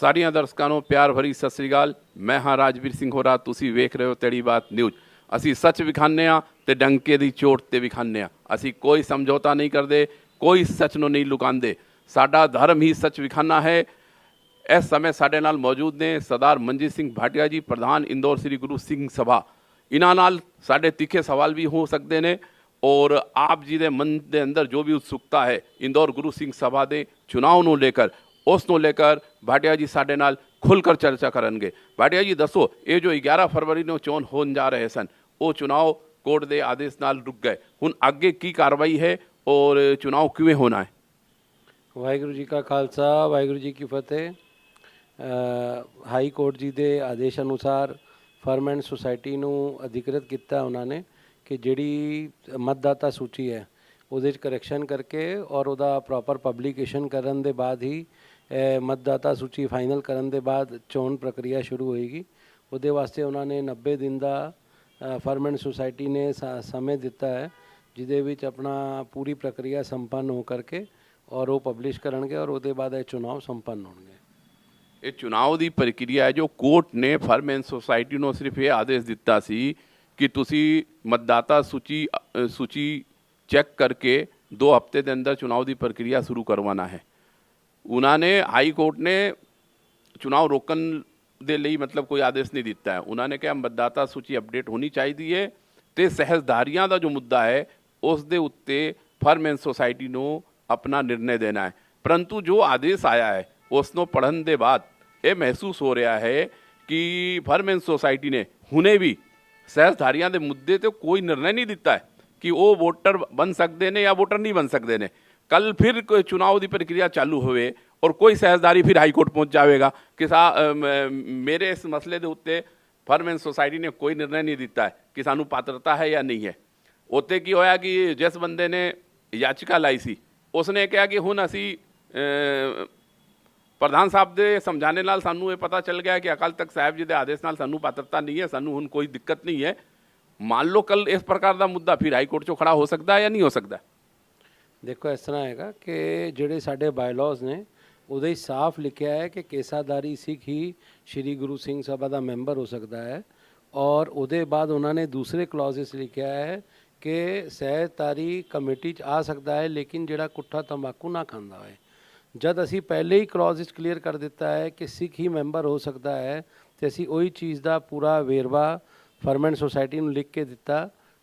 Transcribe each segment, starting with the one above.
ਸਾਰੀਆਂ ਦਰਸ਼ਕਾਂ ਨੂੰ ਪਿਆਰ ਭਰੀ ਸਤਿ ਸ੍ਰੀ ਅਕਾਲ। ਮੈਂ ਹਾਂ ਰਾਜਵੀਰ ਸਿੰਘ ਹੋਰਾ, ਤੁਸੀਂ ਵੇਖ ਰਹੇ ਹੋ ਤੇੜੀ ਬਾਤ ਨਿਊਜ਼। ਅਸੀਂ ਸੱਚ ਵਿਖਾਉਂਦੇ ਹਾਂ ਤੇ ਡੰਕੇ ਦੀ ਚੋਟ ਤੇ ਵਿਖਾਉਂਦੇ ਹਾਂ। ਅਸੀਂ ਕੋਈ ਸਮਝੌਤਾ ਨਹੀਂ ਕਰਦੇ, ਕੋਈ ਸੱਚ ਨੂੰ ਨਹੀਂ ਲੁਕਾਉਂਦੇ। ਸਾਡਾ ਧਰਮ ਹੀ ਸੱਚ ਵਿਖਾਉਣਾ ਹੈ। ਇਸ ਸਮੇਂ ਸਾਡੇ ਨਾਲ ਮੌਜੂਦ ਨੇ ਸਰਦਾਰ ਮਨਜੀਤ ਸਿੰਘ ਭਾਟੀਆ ਜੀ, ਪ੍ਰਧਾਨ ਇੰਦੌਰ ਸ੍ਰੀ ਗੁਰੂ ਸਿੰਘ ਸਭਾ। ਇਹਨਾਂ ਨਾਲ ਸਾਡੇ ਤਿੱਖੇ ਸਵਾਲ ਵੀ ਹੋ ਸਕਦੇ ਨੇ ਔਰ ਆਪ ਜੀ ਦੇ ਮਨ ਦੇ ਅੰਦਰ ਜੋ ਵੀ ਉਤਸੁਕਤਾ ਹੈ ਇੰਦੌਰ ਗੁਰੂ ਸਿੰਘ ਸਭਾ ਦੇ ਚੁਣਾव ਨੂੰ लेकर, ਉਸ ਨੂੰ लेकर भाटिया जी ਸਾਡੇ ਨਾਲ खुल कर चर्चा ਕਰਨਗੇ। भाटिया जी दसो, ये जो 11 फरवरी ਨੂੰ ਚੋਣ ਹੋਣ ਜਾ ਰਹੇ ਸਨ, ਉਹ ਚੁਣਾव ਕੋਰਟ ਦੇ ਆਦੇਸ਼ ਨਾਲ ਰੁਕ ਗਏ। ਹੁਣ ਅੱਗੇ ਕੀ ਕਾਰਵਾਈ ਹੈ ਔਰ ਚੁਣਾव ਕਿਵੇਂ ਹੋਣਾ ਹੈ? ਵਾਹਿਗੁਰੂ ਜੀ ਕਾ ਖਾਲਸਾ, ਵਾਹਿਗੁਰੂ ਜੀ ਕੀ ਫਤਿਹ। ਹਾਈ ਕੋਰਟ ਜੀ ਦੇ ਆਦੇਸ਼ ਅਨੁਸਾਰ ਫਰਮੈਂਟ ਸੁਸਾਇਟੀ ਨੂੰ ਅਧਿਕ੍ਰਿਤ ਕੀਤਾ ਉਹਨਾਂ ਨੇ ਕਿ ਜਿਹੜੀ ਮਤਦਾਤਾ ਸੂਚੀ ਹੈ ਉਹਦੇ 'ਚ ਕਰੈਕਸ਼ਨ ਕਰਕੇ ਔਰ ਉਹਦਾ ਪ੍ਰੋਪਰ ਪਬਲੀਕੇਸ਼ਨ ਕਰਨ ਦੇ ਬਾਅਦ ਹੀ ਮਤਦਾਤਾ ਸੂਚੀ ਫਾਈਨਲ ਕਰਨ ਦੇ ਬਾਅਦ ਚੋਣ ਪ੍ਰਕਿਰਿਆ ਸ਼ੁਰੂ ਹੋਏਗੀ। ਉਹਦੇ ਵਾਸਤੇ ਉਹਨਾਂ ਨੇ 90 ਦਿਨ ਦਾ ਫਰਮੈਂਟ ਸੁਸਾਇਟੀ ਨੇ ਸਮੇਂ ਦਿੱਤਾ ਹੈ, ਜਿਹਦੇ ਵਿੱਚ ਆਪਣਾ ਪੂਰੀ ਪ੍ਰਕਿਰਿਆ ਸੰਪੰਨ ਹੋ ਕਰਕੇ ਔਰ ਉਹ ਪਬਲਿਸ਼ ਕਰਨਗੇ ਔਰ ਉਹਦੇ ਬਾਅਦ ਇਹ ਚੁਣਾਵ ਸੰਪੰਨ ਹੋਣਗੇ। ਇਹ ਚੁਣਾव ਦੀ ਪ੍ਰਕਿਰਿਆ ਹੈ ਜੋ ਕੋਰਟ ਨੇ ਫਰਮੈਂਟ ਸੁਸਾਇਟੀ ਨੂੰ ਸਿਰਫ ਇਹ ਆਦੇਸ਼ ਦਿੱਤਾ ਸੀ ਕਿ ਤੁਸੀਂ ਮਤਦਾਤਾ ਸੂਚੀ ਚੈੱਕ ਕਰਕੇ 2 ਹਫ਼ਤੇ ਦੇ ਅੰਦਰ ਚੁਣਾव ਦੀ ਪ੍ਰਕਿਰਿया शुरू करवाना है। उन्होंने हाई कोर्ट ने चुनाव रोकन ਦੇ ਲਈ ਮਤਲਬ ਕੋਈ ਆਦੇਸ਼ ਨਹੀਂ ਦਿੱਤਾ ਹੈ। ਉਹਨਾਂ ਨੇ ਕਿਹਾ ਮਤਦਾਤਾ ਸੂਚੀ ਅਪਡੇਟ ਹੋਣੀ ਚਾਹੀਦੀ ਹੈ ਤੇ ਸਹਿਜਧਾਰੀਆਂ ਦਾ ਜੋ ਮੁੱਦਾ ਹੈ ਉਸ ਦੇ ਉੱਤੇ ਫਰਮੈਂਟ ਸੁਸਾਇਟੀ ਨੂੰ ਆਪਣਾ ਨਿਰਣੇ ਦੇਣਾ ਹੈ। ਪਰੰਤੂ ਜੋ ਆਦੇਸ਼ ਆਇਆ ਹੈ ਉਸ ਨੂੰ ਪੜ੍ਹਨ ਦੇ ਬਾਅਦ ਇਹ ਮਹਿਸੂਸ ਹੋ ਰਿਹਾ ਹੈ ਕਿ ਫਰਮੈਂਟ ਸੁਸਾਇਟੀ ਨੇ ਹੁਣੇ ਵੀ ਸਹਿਜਧਾਰੀਆਂ ਦੇ ਮੁੱਦੇ ਤੇ ਕੋਈ ਨਿਰਣੇ ਨਹੀਂ ਦਿੱਤਾ ਹੈ कि वो वोटर बन सकते हैं या वोटर नहीं बन सकते हैं। कल फिर चुनाव की प्रक्रिया चालू होवे और कोई सहजदारी फिर हाई कोर्ट पहुँच जाएगा कि मेरे इस मसले के उत्ते फरमैंट सोसाइटी ने कोई निर्णय नहीं दिता है कि सानू पात्रता है या नहीं है। उत्ते की होया कि जिस बंदे ने याचिका लाई सी उसने कहा कि हुण असी प्रधान साहब के समझाने नाल सानू ये पता चल गया कि अकाल तख्त साहब जी के आदेश नाल सानू पात्रता नहीं है, सानू हुण कोई दिक्कत नहीं है। मान लो कल इस प्रकार का मुद्दा फिर हाई कोर्ट 'चों खड़ा हो सकता है या नहीं हो सकता? देखो इस तरह हैगा कि ਜਿਹੜੇ ਸਾਡੇ ਬਾਇਲਾਜ਼ ਨੇ ਉਹਦੇ ਸਾਫ਼ ਲਿਖਿਆ ਹੈ ਕਿ ਕੇਸਾਧਾਰੀ ਸਿੱਖ ਹੀ ਸ਼੍ਰੀ ਗੁਰੂ ਸਿੰਘ ਸਭਾ ਦਾ ਮੈਂਬਰ ਹੋ ਸਕਦਾ ਹੈ ਔਰ ਉਹਦੇ ਬਾਅਦ ਉਹਨਾਂ ਨੇ ਦੂਸਰੇ ਕਲੌਜ਼ਸ ਲਿਖਿਆ ਹੈ ਕਿ ਸਹਿਜਧਾਰੀ ਕਮੇਟੀ 'ਚ ਆ ਸਕਦਾ ਹੈ ਲੇਕਿਨ ਜਿਹੜਾ ਕੁੱਠਾ ਤੰਬਾਕੂ ਨਾ ਖਾਂਦਾ ਹੋਏ। ਜਦ ਅਸੀਂ ਪਹਿਲੇ ਹੀ ਕਲੌਜ਼ਸ ਕਲੀਅਰ ਕਰ ਦਿੱਤਾ ਹੈ ਕਿ ਸਿੱਖ ਹੀ ਮੈਂਬਰ ਹੋ ਸਕਦਾ ਹੈ ਤੇ ਅਸੀਂ ਉਹੀ ਚੀਜ਼ ਦਾ ਪੂਰਾ ਵੇਰਵਾ ਫਰਮੈਂਟ ਸੁਸਾਇਟੀ ਨੂੰ ਲਿਖ ਕੇ ਦਿੱਤਾ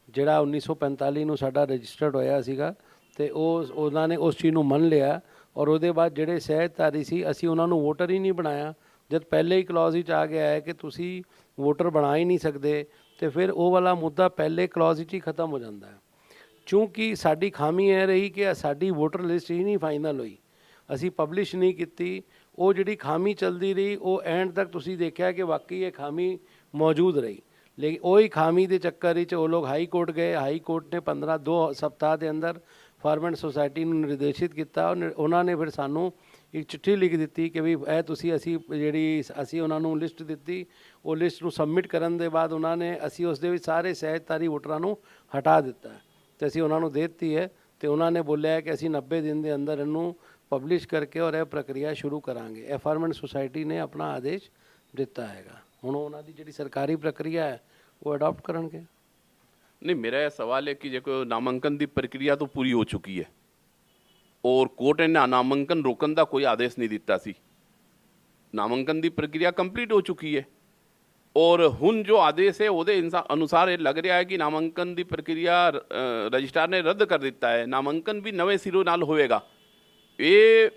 ਜਿਹੜਾ 1945 ਨੂੰ ਸਾਡਾ ਰਜਿਸਟਰਡ ਹੋਇਆ ਸੀਗਾ ਤੇ ਉਹਨਾਂ ਨੇ ਉਸ ਚੀਜ਼ ਨੂੰ ਮੰਨ ਲਿਆ ਔਰ ਉਹਦੇ ਬਾਅਦ ਜਿਹੜੇ ਸਹਿਜਧਾਰੀ ਸੀ ਅਸੀਂ ਉਹਨਾਂ ਨੂੰ ਵੋਟਰ ਹੀ ਨਹੀਂ ਬਣਾਇਆ। ਜਦ ਪਹਿਲੇ ਹੀ ਕਲੌਜ਼ ਵਿੱਚ ਆ ਗਿਆ ਹੈ ਕਿ ਤੁਸੀਂ ਵੋਟਰ ਬਣਾ ਹੀ ਨਹੀਂ ਸਕਦੇ ਤੇ ਫਿਰ ਉਹ ਵਾਲਾ ਮੁੱਦਾ ਪਹਿਲੇ ਕਲੌਜ਼ ਵਿੱਚ ਹੀ ਖਤਮ ਹੋ ਜਾਂਦਾ ਹੈ। ਕਿਉਂਕਿ ਸਾਡੀ ਖਾਮੀ ਇਹ ਰਹੀ ਕਿ ਸਾਡੀ ਵੋਟਰ ਲਿਸਟ ਹੀ ਨਹੀਂ ਫਾਈਨਲ ਹੋਈ, ਅਸੀਂ ਪਬਲਿਸ਼ ਨਹੀਂ ਕੀਤੀ। ਉਹ ਜਿਹੜੀ ਖਾਮੀ ਚੱਲਦੀ ਰਹੀ ਉਹ ਐਂਡ ਤੱਕ ਤੁਸੀਂ ਦੇਖਿਆ ਕਿ ਵਾਕਈ ਇਹ ਖਾਮੀ ਮੌਜੂਦ ਰਹੀ। लेकिन वही खामी के चक्कर वो लोग हाई कोर्ट गए। हाई कोर्ट ने 2 सप्ताह के अंदर फॉर्मेट सोसाइटी निर्देशित किया और उन्होंने फिर सानू एक चिट्ठी लिख दी कि भी ए तुसी असी उन्होंने लिस्ट दी। वो लिस्ट को सबमिट करने के बाद उन्होंने असी उस सारे सहजधारी वोटरां हटा दिता तो असी उन्होंने दे दी है। तो उन्होंने बोलिया कि असी 90 दिन के अंदर इनू पब्लिश करके और यह प्रक्रिया शुरू करांगे। यह फॉर्मेट सोसाइटी ने अपना आदेश दिता है। ਹੁਣ ਉਹਨਾਂ ਦੀ ਜਿਹੜੀ ਸਰਕਾਰੀ ਪ੍ਰਕਿਰਿਆ ਹੈ ਉਹ ਅਡਾਪਟ ਕਰਨਗੇ। नहीं, मेरा यह सवाल है कि जो नामांकन की प्रक्रिया तो पूरी हो चुकी है और कोर्ट ने नामांकन रोकन का कोई आदेश नहीं दिता सी। नामांकन की प्रक्रिया कंप्लीट हो चुकी है और हुण जो आदेश है वो अनुसार ये लग रहा है कि नामांकन की प्रक्रिया रजिस्ट्रार ने रद्द कर दिता है। नामांकन भी नवे सिरों नाल होएगा। ये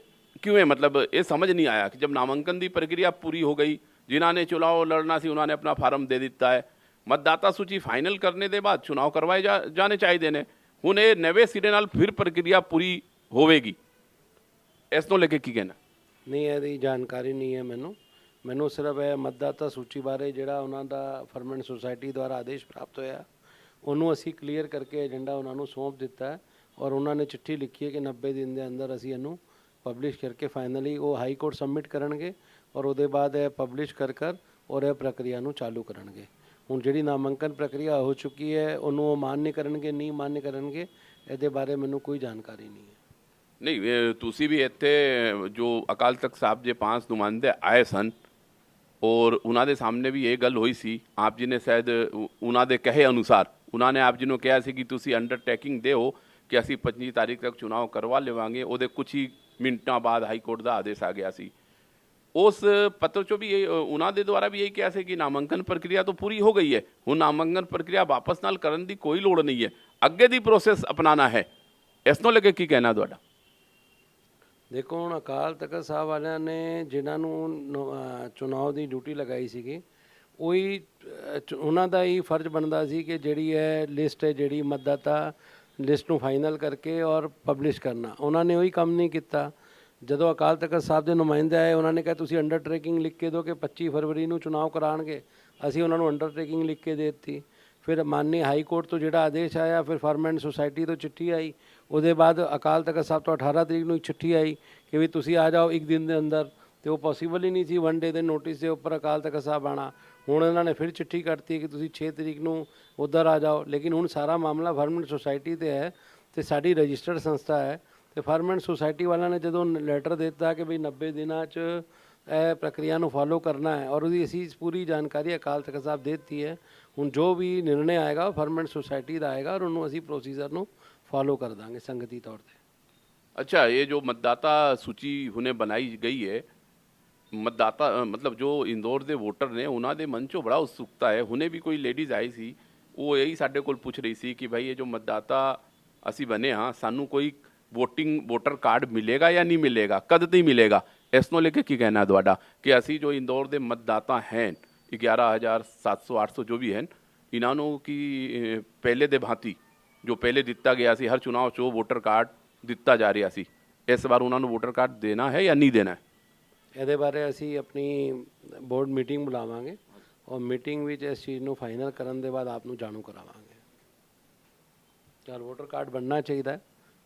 क्यों है? मतलब ये समझ नहीं आया कि जब नामांकन की प्रक्रिया पूरी हो गई, जिन्होंने चुनाव लड़ना सी उन्होंने अपना फार्म दे दिता है, मतदाता सूची फाइनल करने के बाद चुनाव करवाए जाने चाहिए ने। हुण ये नवे सिरे नाल फिर प्रक्रिया पूरी होवेगी, इस तो लेके की कहना? नहीं, ਇਹਦੀ ਜਾਣਕਾਰੀ नहीं है ਮੈਨੂੰ सिर्फ ਇਹ मतदाता सूची बारे ਜਿਹੜਾ ਉਹਨਾਂ ਦਾ ਫਰਮੈਂਟ ਸੁਸਾਇਟੀ ਦੁਆਰਾ ਆਦੇਸ਼ ਪ੍ਰਾਪਤ ਹੋਇਆ ਉਹਨੂੰ ਅਸੀਂ ਕਲੀਅਰ ਕਰਕੇ ਏਜੰਡਾ ਉਹਨਾਂ ਨੂੰ ਸੌਂਪ ਦਿੱਤਾ ਹੈ ਔਰ ਉਹਨਾਂ ਨੇ ਚਿੱਠੀ ਲਿਖੀ ਹੈ ਕਿ 90 ਦਿਨ ਦੇ ਅੰਦਰ ਅਸੀਂ ਇਹਨੂੰ ਪਬਲਿਸ਼ ਕਰਕੇ ਫਾਈਨਲੀ ਉਹ ਹਾਈ ਕੋਰਟ ਸਬਮਿਟ ਕਰਨਗੇ और वो बाद पब्लिश कर और यह प्रक्रिया चालू करेंगे। हुण जी नामांकन प्रक्रिया हो चुकी है उन्होंने मान्य करेंगे नहीं मान्य करेंगे ये बारे मैनू कोई जानकारी नहीं है। ਨਹੀਂ ਤੁਸੀਂ ਵੀ ਇੱਥੇ ਜੋ ਅਕਾਲ ਤਖਤ ਸਾਹਿਬ ਦੇ 5 ਨੁਮਾਇੰਦੇ ਆਏ ਸਨ ਔਰ ਉਹਨਾਂ ਦੇ ਸਾਹਮਣੇ ਵੀ ਇਹ ਗੱਲ ਹੋਈ ਸੀ। ਆਪ ਜੀ ਨੇ ਸ਼ਾਇਦ ਉਹਨਾਂ ਦੇ ਕਹੇ ਅਨੁਸਾਰ ਉਹਨਾਂ ਨੇ ਆਪ ਜੀ ਨੂੰ ਕਿਹਾ ਸੀ ਕਿ ਤੁਸੀਂ ਅੰਡਰਟੇਕਿੰਗ ਦਿਓ ਕਿ ਅਸੀਂ 25 ਤਾਰੀਖ ਤੱਕ ਚੁਣਾਵ ਕਰਵਾ ਲਵਾਂਗੇ। ਉਹਦੇ ਕੁਝ ਹੀ ਮਿੰਟਾਂ ਬਾਅਦ ਹਾਈ ਕੋਰਟ ਦਾ ਆਦੇਸ਼ ਆ ਗਿਆ ਸੀ। ਉਸ ਪੱਤਰ 'ਚੋਂ ਵੀ ਉਹਨਾਂ ਦੇ ਦੁਆਰਾ ਵੀ ਇਹੀ ਕਿਹਾ ਸੀ ਕਿ ਨਾਮਾਂਕਨ ਪ੍ਰਕਿਰਿਆ ਤਾਂ ਪੂਰੀ ਹੋ ਗਈ ਹੈ, ਹੁਣ ਨਾਮਾਂਕਨ ਪ੍ਰਕਿਰਿਆ ਵਾਪਸ ਨਾਲ ਕਰਨ ਦੀ ਕੋਈ ਲੋੜ ਨਹੀਂ ਹੈ, ਅੱਗੇ ਦੀ ਪ੍ਰੋਸੈਸ ਅਪਣਾਉਣਾ ਹੈ। ਇਸ ਨੂੰ ਲੈ ਕੇ ਕੀ ਕਹਿਣਾ ਤੁਹਾਡਾ? ਦੇਖੋ ਹੁਣ ਅਕਾਲ ਤਖਤ ਸਾਹਿਬ ਵਾਲਿਆਂ ਨੇ ਜਿਨ੍ਹਾਂ ਨੂੰ ਚੁਣਾਵ ਦੀ ਡਿਊਟੀ ਲਗਾਈ ਸੀਗੀ, ਉਹੀ ਉਹਨਾਂ ਦਾ ਹੀ ਫਰਜ਼ ਬਣਦਾ ਸੀ ਕਿ ਜਿਹੜੀ ਹੈ ਲਿਸਟ ਹੈ, ਜਿਹੜੀ ਮਤਦਾਤਾ ਲਿਸਟ ਨੂੰ ਫਾਈਨਲ ਕਰਕੇ ਔਰ ਪਬਲਿਸ਼ ਕਰਨਾ। ਉਹਨਾਂ ਨੇ ਉਹੀ ਕੰਮ ਨਹੀਂ ਕੀਤਾ। ਜਦੋਂ ਅਕਾਲ ਤਖਤ ਸਾਹਿਬ ਦੇ ਨੁਮਾਇੰਦੇ ਆਏ, ਉਹਨਾਂ ਨੇ ਕਿਹਾ ਤੁਸੀਂ ਅੰਡਰਟੇਕਿੰਗ ਲਿਖ ਕੇ ਦਿਓ ਕਿ 25 ਫਰਵਰੀ ਨੂੰ ਚੁਣਾਵ ਕਰਾਉਣਗੇ। ਅਸੀਂ ਉਹਨਾਂ ਨੂੰ ਅੰਡਰਟੇਕਿੰਗ ਲਿਖ ਕੇ ਦੇ ਦਿੱਤੀ। ਫਿਰ ਮਾਨਨੀ ਹਾਈ ਕੋਰਟ ਤੋਂ ਜਿਹੜਾ ਆਦੇਸ਼ ਆਇਆ, ਫਿਰ ਫਾਰਮ ਐਂਡ ਸੁਸਾਇਟੀ ਤੋਂ ਚਿੱਠੀ ਆਈ, ਉਹਦੇ ਬਾਅਦ ਅਕਾਲ ਤਖਤ ਸਾਹਿਬ ਤੋਂ 18 ਤਰੀਕ ਨੂੰ ਇੱਕ ਚਿੱਠੀ ਆਈ ਕਿ ਵੀ ਤੁਸੀਂ ਆ ਜਾਓ ਇੱਕ ਦਿਨ ਦੇ ਅੰਦਰ, ਤੇ ਉਹ ਪੋਸੀਬਲ ਹੀ ਨਹੀਂ ਸੀ 1 ਡੇ ਦੇ ਨੋਟਿਸ ਦੇ ਉੱਪਰ ਅਕਾਲ ਤਖਤ ਸਾਹਿਬ ਆਉਣਾ। ਹੁਣ ਇਹਨਾਂ ਨੇ ਫਿਰ ਚਿੱਠੀ ਕੱਢਤੀ ਕਿ ਤੁਸੀਂ 6 ਤਰੀਕ ਨੂੰ ਉੱਧਰ ਆ ਜਾਓ। ਲੇਕਿਨ ਹੁਣ ਸਾਰਾ ਮਾਮਲਾ ਫਾਰਮ ਐਂਡ ਸੁਸਾਇਟੀ 'ਤੇ ਹੈ ਅਤੇ ਸਾਡੀ ਰਜਿਸਟਰਡ ਸੰਸਥਾ ਹੈ, ਅਤੇ ਫਾਰਮ ਐਂਡ ਸੁਸਾਇਟੀ ਵਾਲਿਆਂ ਨੇ ਜਦੋਂ ਲੈਟਰ ਦਿੱਤਾ ਕਿ ਵੀ 90 ਦਿਨਾਂ 'ਚ ਇਹ ਪ੍ਰਕਿਰਿਆ ਨੂੰ ਫੋਲੋ ਕਰਨਾ ਹੈ, ਔਰ ਉਹਦੀ ਅਸੀਂ ਪੂਰੀ ਜਾਣਕਾਰੀ ਅਕਾਲ ਤਖਤ ਸਾਹਿਬ ਦੇ ਦਿੱਤੀ ਹੈ। ਹੁਣ ਜੋ ਵੀ ਨਿਰਣੇ ਆਏਗਾ ਉਹ ਫਾਰਮ ਐਂਡ ਸੁਸਾਇਟੀ ਦਾ ਆਏਗਾ, ਔਰ ਉਹਨੂੰ ਅਸੀਂ ਪ੍ਰੋਸੀਜਰ ਨੂੰ ਫॉलो कर देंगे संगति तौर पे। अच्छा, ये जो मतदाता सूची हुने बनाई गई है, मतदाता मतलब जो इंदौर ਦੇ ਵੋਟਰ ਨੇ ਉਹਨਾਂ ਦੇ ਮਨ 'ਚੋਂ ਬੜਾ ਉਤਸੁਕਤਾ ਹੈ। ਹੁਣੇ ਵੀ ਕੋਈ ਲੇਡੀਜ਼ ਆਈ ਸੀ, ਉਹ ਇਹੀ ਸਾਡੇ ਕੋਲ ਪੁੱਛ ਰਹੀ ਸੀ ਕਿ ਭਾਈ ਇਹ ਜੋ ਮਤਦਾਤਾ ਅਸੀਂ ਬਣੇ ਹਾਂ, ਸਾਨੂੰ ਕੋਈ ਵੋਟਰ ਕਾਰਡ ਮਿਲੇਗਾ ਜਾਂ ਨਹੀਂ ਮਿਲੇਗਾ, ਕਦ ਤੱਕ ਮਿਲੇਗਾ? ਇਸ ਨੂੰ ਲੈ ਕੇ ਕੀ ਕਹਿਣਾ ਤੁਹਾਡਾ ਕਿ ਅਸੀਂ ਜੋ ਇੰਦੌਰ ਦੇ ਮਤਦਾਤਾ हैं 11,700 800 ਜੋ ਵੀ ਹਨ, ਇਹਨਾਂ ਨੂੰ ਕਿ ਪਹਿਲੇ ਦੇ ਭਾਂਤੀ ਜੋ ਪਹਿਲੇ ਦਿੱਤਾ ਗਿਆ ਸੀ ਹਰ ਚੁਣਾਵ 'ਚ ਵੋਟਰ ਕਾਰਡ ਦਿੱਤਾ ਜਾ ਰਿਹਾ ਸੀ, ਇਸ ਵਾਰ ਉਹਨਾਂ ਨੂੰ ਵੋਟਰ ਕਾਰਡ ਦੇਣਾ ਹੈ ਜਾਂ ਨਹੀਂ ਦੇਣਾ ਹੈ? ਇਹਦੇ ਬਾਰੇ ਅਸੀਂ ਆਪਣੀ ਬੋਰਡ ਮੀਟਿੰਗ ਬੁਲਾਵਾਂਗੇ, ਔਰ ਮੀਟਿੰਗ ਵਿੱਚ ਇਸ ਚੀਜ਼ ਨੂੰ ਫਾਈਨਲ ਕਰਨ ਦੇ ਬਾਅਦ ਆਪ ਨੂੰ ਜਾਣੂ ਕਰਾਵਾਂਗੇ। ਯਾਰ ਵੋਟਰ ਕਾਰਡ ਬਣਨਾ ਚਾਹੀਦਾ ਹੈ,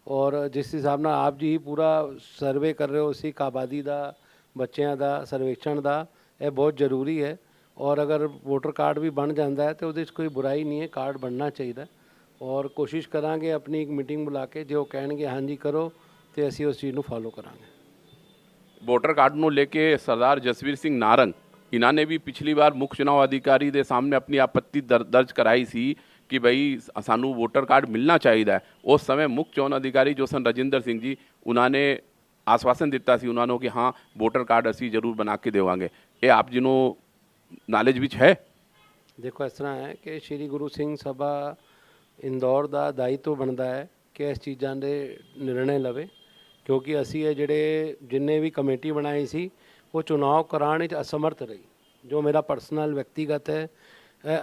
ਔਰ ਜਿਸ ਹਿਸਾਬ ਨਾਲ ਆਪ ਜੀ ਪੂਰਾ ਸਰਵੇ ਕਰ ਰਹੇ ਹੋ ਸਿੱਖ ਆਬਾਦੀ ਦਾ, ਬੱਚਿਆਂ ਦਾ ਸਰਵੇਖਣ ਦਾ, ਇਹ ਬਹੁਤ ਜ਼ਰੂਰੀ ਹੈ। ਔਰ ਅਗਰ ਵੋਟਰ ਕਾਰਡ ਵੀ ਬਣ ਜਾਂਦਾ ਹੈ ਤਾਂ ਉਹਦੇ 'ਚ ਕੋਈ ਬੁਰਾਈ ਨਹੀਂ ਹੈ, ਕਾਰਡ ਬਣਨਾ ਚਾਹੀਦਾ। ਔਰ ਕੋਸ਼ਿਸ਼ ਕਰਾਂਗੇ ਆਪਣੀ ਇੱਕ ਮੀਟਿੰਗ ਬੁਲਾ ਕੇ ਜੋ ਕਹਿਣਗੇ ਹਾਂਜੀ ਕਰੋ, ਤੇ ਅਸੀਂ ਉਸ ਚੀਜ਼ ਨੂੰ ਫੋਲੋ ਕਰਾਂਗੇ। ਵੋਟਰ ਕਾਰਡ ਨੂੰ ਲੈ ਕੇ ਸਰਦਾਰ ਜਸਵੀਰ ਸਿੰਘ ਨਾਰੰਗ ਇਹਨਾਂ ਨੇ ਵੀ ਪਿਛਲੀ ਵਾਰ ਮੁੱਖ ਚੁਣਾਵ ਅਧਿਕਾਰੀ ਦੇ ਸਾਹਮਣੇ ਆਪਣੀ ਆਪੱਤੀ ਦਰਜ ਕਰਾਈ ਸੀ ਕਿ ਭਾਈ ਸਾਨੂੰ ਵੋਟਰ ਕਾਰਡ ਮਿਲਣਾ ਚਾਹੀਦਾ ਹੈ। ਉਸ ਸਮੇਂ ਮੁੱਖ ਚੋਣ ਅਧਿਕਾਰੀ ਜੋ ਸਨ ਰਜਿੰਦਰ ਸਿੰਘ ਜੀ, ਉਹਨਾਂ ਨੇ ਆਸ਼ਵਾਸਨ ਦਿੱਤਾ ਸੀ ਉਹਨਾਂ ਨੂੰ ਕਿ ਹਾਂ ਵੋਟਰ ਕਾਰਡ ਅਸੀਂ ਜ਼ਰੂਰ ਬਣਾ ਕੇ ਦੇਵਾਂਗੇ। ਇਹ ਆਪ ਜੀ ਨੂੰ ਨਾਲੇਜ ਵਿੱਚ ਹੈ? ਦੇਖੋ ਇਸ ਤਰ੍ਹਾਂ ਹੈ ਕਿ ਸ਼੍ਰੀ ਗੁਰੂ ਸਿੰਘ ਸਭਾ ਇੰਦੌਰ ਦਾ ਦਾਇਿਤਵ ਬਣਦਾ ਹੈ ਕਿ ਇਸ ਚੀਜ਼ਾਂ ਦੇ ਨਿਰਣੇ ਲਵੇ, ਕਿਉਂਕਿ ਅਸੀਂ ਇਹ ਜਿਹੜੇ ਜਿੰਨੇ ਵੀ ਕਮੇਟੀ ਬਣਾਈ ਸੀ ਉਹ ਚੁਣਾਵ ਕਰਾਉਣ ਵਿੱਚ ਅਸਮਰਥ ਰਹੀ। ਜੋ ਮੇਰਾ ਪਰਸਨਲ ਵਿਅਕਤੀਗਤ ਹੈ,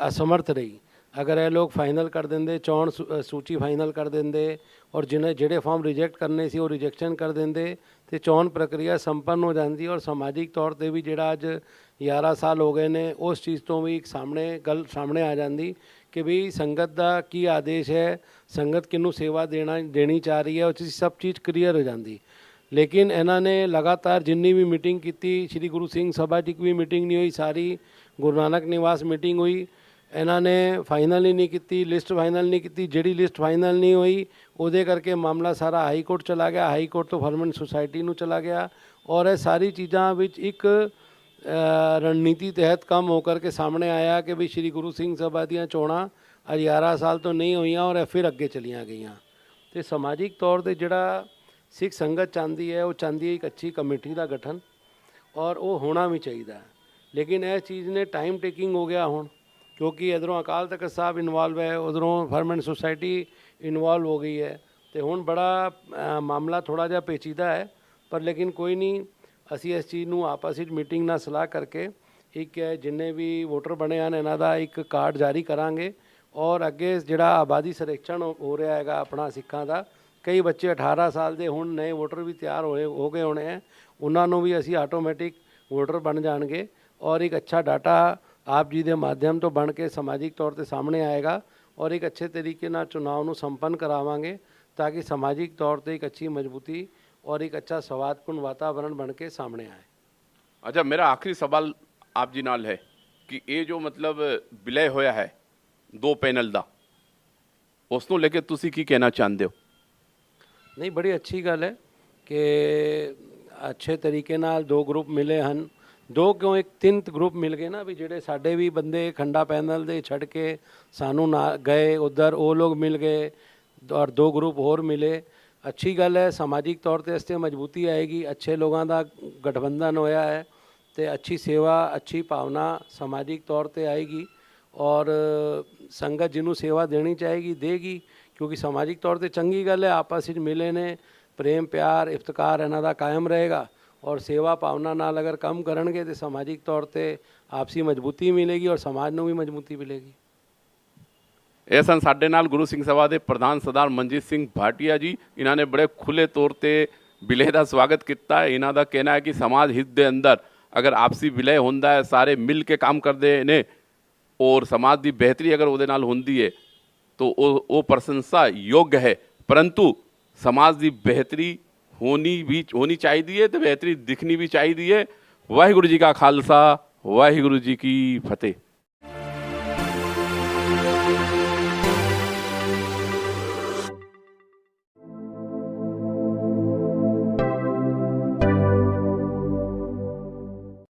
ਅਸਮਰਥ ਰਹੀ। ਅਗਰ ਇਹ ਲੋਕ ਫਾਈਨਲ ਕਰ ਦਿੰਦੇ, ਚੋਣ ਸੂਚੀ ਫਾਈਨਲ ਕਰ ਦਿੰਦੇ, ਔਰ ਜਿਹੜੇ ਫਾਰਮ ਰਿਜੈਕਟ ਕਰਨੇ ਸੀ ਉਹ ਰਿਜੈਕਸ਼ਨ ਕਰ ਦਿੰਦੇ, ਤੇ ਚੋਣ ਪ੍ਰਕਿਰਿਆ ਸੰਪੰਨ ਹੋ ਜਾਂਦੀ। ਔਰ ਸਮਾਜਿਕ ਤੌਰ 'ਤੇ ਵੀ ਜਿਹੜਾ ਅੱਜ 11 ਸਾਲ ਹੋ ਗਏ ਨੇ, ਉਸ ਚੀਜ਼ ਤੋਂ ਵੀ ਇੱਕ ਗੱਲ ਸਾਹਮਣੇ ਆ ਜਾਂਦੀ ਕਿ ਵੀ ਸੰਗਤ ਦਾ ਕੀ ਆਦੇਸ਼ ਹੈ, ਸੰਗਤ ਕਿਹਨੂੰ ਸੇਵਾ ਦੇਣੀ ਚਾਹ ਰਹੀ ਹੈ, ਉਹ ਸਭ ਚੀਜ਼ ਕਲੀਅਰ ਹੋ ਜਾਂਦੀ। ਲੇਕਿਨ ਇਹਨਾਂ ਨੇ ਲਗਾਤਾਰ ਜਿੰਨੀ ਵੀ ਮੀਟਿੰਗ ਕੀਤੀ, ਸ਼੍ਰੀ ਗੁਰੂ ਸਿੰਘ ਸਭਾ ਦੀ ਕੋਈ ਮੀਟਿੰਗ ਨਹੀਂ ਹੋਈ, ਸਾਰੀ ਗੁਰੂ ਨਾਨਕ ਨਿਵਾਸ ਮੀਟਿੰਗ ਹੋਈ, ਇਹਨਾਂ ਨੇ ਫਾਈਨਲ ਹੀ ਨਹੀਂ ਕੀਤੀ, ਲਿਸਟ ਫਾਈਨਲ ਨਹੀਂ ਕੀਤੀ। ਜਿਹੜੀ ਲਿਸਟ ਫਾਈਨਲ ਨਹੀਂ ਹੋਈ ਉਹਦੇ ਕਰਕੇ ਮਾਮਲਾ ਸਾਰਾ ਹਾਈ ਕੋਰਟ ਚਲਾ ਗਿਆ, ਹਾਈ ਕੋਰਟ ਤੋਂ ਫਾਰਮ ਐਂਡ ਸੁਸਾਇਟੀ ਨੂੰ ਚਲਾ ਗਿਆ। ਔਰ ਇਹ ਸਾਰੀ ਚੀਜ਼ਾਂ ਵਿੱਚ ਇੱਕ ਰਣਨੀਤੀ ਤਹਿਤ ਕੰਮ ਹੋ ਕਰਕੇ ਸਾਹਮਣੇ ਆਇਆ ਕਿ ਵੀ ਸ਼੍ਰੀ ਗੁਰੂ ਸਿੰਘ ਸਭਾ ਦੀਆਂ ਚੋਣਾਂ 11 ਸਾਲ ਤੋਂ ਨਹੀਂ ਹੋਈਆਂ ਔਰ ਫਿਰ ਅੱਗੇ ਚਲੀਆਂ ਗਈਆਂ। ਤੇ ਸਮਾਜਿਕ ਤੌਰ 'ਤੇ ਜਿਹੜਾ ਸਿੱਖ ਸੰਗਤ ਚਾਹੁੰਦੀ ਹੈ, ਉਹ ਚਾਹੁੰਦੀ ਹੈ ਇੱਕ ਅੱਛੀ ਕਮੇਟੀ ਦਾ ਗਠਨ, ਔਰ ਉਹ ਹੋਣਾ ਵੀ ਚਾਹੀਦਾ। ਲੇਕਿਨ ਇਹ ਚੀਜ਼ ਨੇ ਟਾਈਮ ਟੇਕਿੰਗ ਹੋ ਗਿਆ ਹੁਣ, ਕਿਉਂਕਿ ਇੱਧਰੋਂ ਅਕਾਲ ਤਖਤ ਸਾਹਿਬ ਇਨਵੋਲਵ ਹੈ, ਉੱਧਰੋਂ ਫਾਰਮ ਐਂਡ ਸੁਸਾਇਟੀ ਇਨਵੋਲਵ ਹੋ ਗਈ ਹੈ, ਤੇ ਹੁਣ ਬੜਾ ਮਾਮਲਾ ਥੋੜ੍ਹਾ ਜਿਹਾ ਪੇਚੀਦਾ ਹੈ। ਪਰ ਲੇਕਿਨ ਕੋਈ ਨਹੀਂ, ਅਸੀਂ ਇਸ ਚੀਜ਼ ਨੂੰ ਆਪਸ ਵਿੱਚ ਮੀਟਿੰਗ ਨਾਲ ਸਲਾਹ ਕਰਕੇ ਇੱਕ ਜਿੰਨੇ ਵੀ ਵੋਟਰ ਬਣੇ ਹਨ ਇਹਨਾਂ ਦਾ ਇੱਕ ਕਾਰਡ ਜਾਰੀ ਕਰਾਂਗੇ। ਔਰ ਅੱਗੇ ਜਿਹੜਾ ਆਬਾਦੀ ਸਰਵੇਖਣ ਹੋ ਰਿਹਾ ਹੈਗਾ ਆਪਣਾ ਸਿੱਖਾਂ ਦਾ, ਕਈ ਬੱਚੇ 18 ਸਾਲ ਦੇ ਹੁਣ ਨਵੇਂ ਵੋਟਰ ਵੀ ਤਿਆਰ ਹੋ ਗਏ ਹੋਣੇ ਹੈ, ਉਹਨਾਂ ਨੂੰ ਵੀ ਅਸੀਂ ਆਟੋਮੈਟਿਕ ਵੋਟਰ ਬਣ ਜਾਣਗੇ। ਔਰ ਇੱਕ ਅੱਛਾ ਡਾਟਾ ਆਪ ਜੀ ਦੇ ਮਾਧਿਅਮ ਤੋਂ ਬਣ ਕੇ ਸਮਾਜਿਕ ਤੌਰ 'ਤੇ ਸਾਹਮਣੇ ਆਏਗਾ, ਔਰ ਇੱਕ ਅੱਛੇ ਤਰੀਕੇ ਨਾਲ ਚੁਣਾਵ ਨੂੰ ਸੰਪੰਨ ਕਰਾਵਾਂਗੇ ਤਾਂ ਕਿ ਸਮਾਜਿਕ ਤੌਰ 'ਤੇ ਇੱਕ ਅੱਛੀ ਮਜ਼ਬੂਤੀ और एक अच्छा सवादपूर्ण वातावरण बन के सामने आए। अच्छा, मेरा आखिरी सवाल आप जी नाल है कि ये जो मतलब विलय होया है 2 पैनल ਦਾ, ਉਸ ਨੂੰ ਲੈ ਕੇ ਤੁਸੀਂ ਕੀ ਕਹਿਣਾ ਚਾਹੁੰਦੇ ਹੋ? नहीं, बड़ी अच्छी गल है ਕਿ ਅੱਛੇ ਤਰੀਕੇ ਨਾਲ ਦੋ ਗਰੁੱਪ ਮਿਲੇ ਹਨ। ਦੋ ਕਿਉਂ, ਇੱਕ ਤਿੰਨ ਗਰੁੱਪ ਮਿਲ ਗਏ ਨਾ, ਵੀ ਜਿਹੜੇ ਸਾਡੇ ਵੀ ਬੰਦੇ ਖੰਡਾ ਪੈਨਲ ਦੇ ਛੱਡ ਕੇ ਸਾਨੂੰ ਨਾ ਗਏ ਉੱਧਰ, ਉਹ ਲੋਕ ਮਿਲ ਗਏ ਔਰ ਦੋ ਗਰੁੱਪ ਹੋਰ ਮਿਲੇ। ਅੱਛੀ ਗੱਲ ਹੈ, ਸਮਾਜਿਕ ਤੌਰ ਤੇ ਇਸ 'ਤੇ ਮਜ਼ਬੂਤੀ ਆਏਗੀ। ਅੱਛੇ ਲੋਕਾਂ ਦਾ ਗਠਬੰਧਨ ਹੋਇਆ ਹੈ ਤੇ ਅੱਛੀ ਸੇਵਾ, ਅੱਛੀ ਭਾਵਨਾ ਸਮਾਜਿਕ ਤੌਰ ਤੇ ਆਏਗੀ ਔਰ ਸੰਗਤ ਜਿਹਨੂੰ ਸੇਵਾ ਦੇਣੀ ਚਾਹੇਗੀ ਦੇਗੀ, ਕਿਉਂਕਿ ਸਮਾਜਿਕ ਤੌਰ ਤੇ ਚੰਗੀ ਗੱਲ ਹੈ। ਆਪਸ ਵਿੱਚ ਮਿਲੇ ਨੇ, ਪ੍ਰੇਮ ਪਿਆਰ ਇਫਤਕਾਰ ਇਹਨਾਂ ਦਾ ਕਾਇਮ ਰਹੇਗਾ ਔਰ ਸੇਵਾ ਭਾਵਨਾ ਨਾਲ ਅਗਰ ਕੰਮ ਕਰਨਗੇ ਤੇ ਸਮਾਜਿਕ ਤੌਰ ਤੇ ਆਪਸੀ ਮਜ਼ਬੂਤੀ ਮਿਲੇਗੀ ਔਰ ਸਮਾਜ ਨੂੰ ਵੀ ਮਜ਼ਬੂਤੀ ਮਿਲੇਗੀ। ਇਹ ਸਨ ਸਾਡੇ ਨਾਲ ਗੁਰੂ ਸਿੰਘ ਸਭਾ ਦੇ ਪ੍ਰਧਾਨ ਸਰਦਾਰ ਮਨਜੀਤ ਸਿੰਘ ਭਾਟੀਆ ਜੀ। ਇਹਨਾਂ ਨੇ ਬੜੇ ਖੁੱਲੇ ਤੌਰ ਤੇ ਵਿਲਏ ਦਾ ਸਵਾਗਤ ਕੀਤਾ। ਇਹਨਾਂ ਦਾ ਕਹਿਣਾ ਹੈ ਕਿ ਸਮਾਜ ਹਿੱਤ ਦੇ ਅੰਦਰ ਅਗਰ ਆਪਸੀ ਵਿਲਏ ਹੁੰਦਾ ਹੈ, ਸਾਰੇ ਮਿਲ ਕੇ ਕੰਮ ਕਰਦੇ ਨੇ ਔਰ ਸਮਾਜ ਦੀ ਬਿਹਤਰੀ ਅਗਰ ਉਹਦੇ ਨਾਲ ਹੁੰਦੀ ਹੈ तो वो प्रशंसा योग्य है। परंतु समाज की बेहतरी होनी चाहिए तो बेहतरी दिखनी भी चाहिए। वाहिगुरु जी का खालसा, वाहिगुरु जी की फतेह।